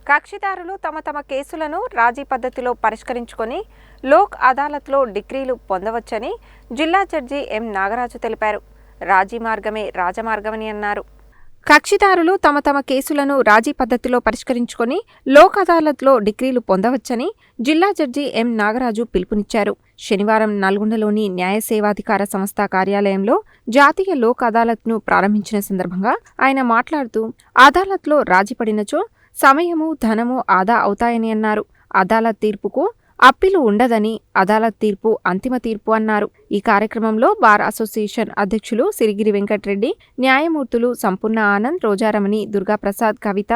కక్షిదారులు తమ కేసులను రాజీ పద్ధతిలో పరిష్కరించుకొని లోక్ అదాలత్లో డిగ్రీలు పొందవచ్చని జిల్లా జడ్జి ఎం నాగరాజు తెలిపారు. రాజీ మార్గమే రాజమార్గమని అన్నారు. కక్షిదారులు తమ కేసులను రాజీ పద్ధతిలో పరిష్కరించుకొని లోక్ అదాలత్లో డిగ్రీలు పొందవచ్చని జిల్లా జడ్జి ఎం నాగరాజు పిలుపునిచ్చారు. శనివారం నల్గొండలోని న్యాయ సేవాధికార సంస్థ కార్యాలయంలో జాతీయ లోక్ అదాలత్ను ప్రారంభించిన సందర్భంగా ఆయన మాట్లాడుతూ అదాలత్లో రాజీ పడినచో సమయము, ధనము ఆదా అవుతాయని అన్నారు. అదాలత్ తీర్పుకు అప్పీలు ఉండదని, అదాలత్ తీర్పు అంతిమ తీర్పు అన్నారు. ఈ కార్యక్రమంలో బార్ అసోసియేషన్ అధ్యక్షులు సిరిగిరి వెంకటరెడ్డి, న్యాయమూర్తులు సంపూర్ణ ఆనంద్, రోజారమణి, దుర్గాప్రసాద్, కవిత,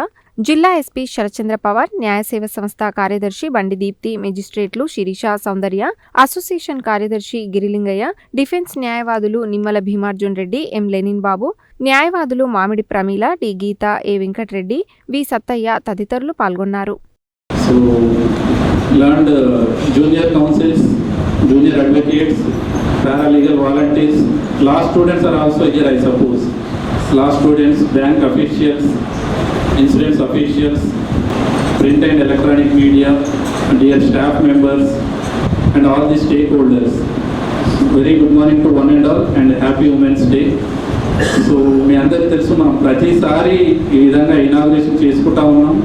జిల్లా ఎస్పీ శరత్చంద్ర పవార్, న్యాయసేవ సంస్థ కార్యదర్శి బండి దీప్తి, మెజిస్ట్రేట్లు శిరీష, సౌందర్య, అసోసియేషన్ కార్యదర్శి గిరిలింగయ్య, డిఫెన్స్ న్యాయవాదులు నిమ్మల భీమార్జున్ రెడ్డి, ఎం లెనిన్ బాబు, న్యాయవాదులు మామిడి ప్రమీల, డి గీత, ఏ వెంకటరెడ్డి, వి సత్తయ్య తదితరులు పాల్గొన్నారు. Learned junior counsels, junior advocates, paralegal volunteers, law students are also here, I suppose. Law students, bank officials, insurance officials, print and electronic media, dear staff members and all the stakeholders. Very good morning to one and all and happy Women's Day. So మీ అందరికీ తెలుసు, మనం ప్రతిసారి ఈ విధంగా inauguration చేసుకుంటా ఉన్నాం.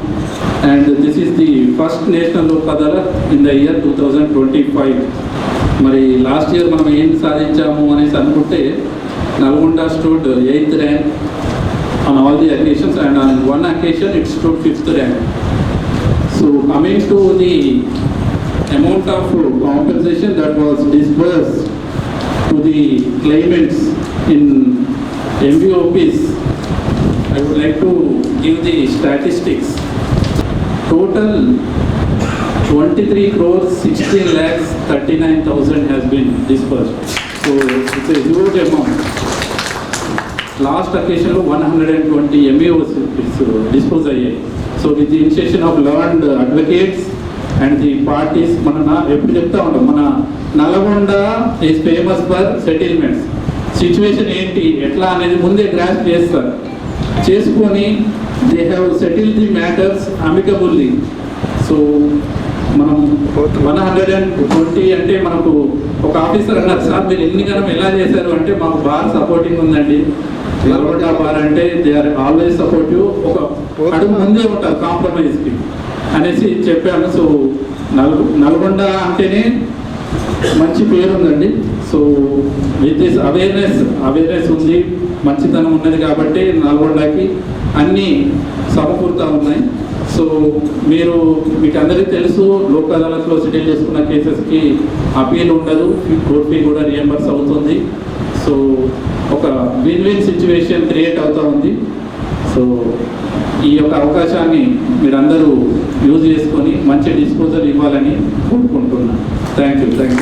And this is the first national Lok Adalat in the year 2025. మరి లాస్ట్ ఇయర్ మనం ఏం సాధించాము అనేసి అనుకుంటే Nalgonda stood 8th rank on all the occasions and on one occasion it stood 5th rank. So coming to the amount of compensation that was disbursed to the claimants in MVOPs, I would like to give the statistics. Total 23 crores 16 lakhs 39,000 has been disbursed. So it's a huge amount. Last occasion 120 MEOs disposed ayyayi. So with the initiation of learned advocates and the parties, mana eppudu chepta untam, mana Nalgonda is famous for settlements. Situation ఏంటి ఎట్లా అనేది ముందే grasp చేస్తారు, చేసుకొని they have settle the matters amicably. So మనం 120 అంటే మనకు ఒక ఆఫీసర్ అన్నారు, సార్ మీరు ఎన్ని గణం ఎలా చేశారు అంటే మాకు బార్ సపోర్టింగ్ ఉందండి. నల్గొండ బార్ అంటే దే ఆర్ ఆల్వేస్ సపోర్టివ్, ఒక అడుగు ముందే ఉంటారు కాంప్రమైజ్కి అనేసి చెప్పాను. సో నల్గొండ అంటేనే మంచి పేరు ఉందండి. సో విత్ దిస్ అవేర్నెస్ ఉంది, మంచితనం ఉన్నది కాబట్టి నల్గొండకి అన్నీ సమకూరుతూ ఉన్నాయి. సో మీకు అందరికీ తెలుసు, లోక్ అదాలత్లో సెటిల్ చేసుకున్న కేసెస్కి అపీల్ ఉండదు, కోర్ట్ ఫీ కూడా రియంబర్స్ అవుతుంది. సో ఒక విన్ విన్ సిచ్యువేషన్ క్రియేట్ అవుతూ ఉంది. సో ఈ యొక్క అవకాశాన్ని మీరందరూ యూజ్ చేసుకొని మంచి డిస్పోజల్ ఇవ్వాలని కోరుకుంటున్నాను. Thank you.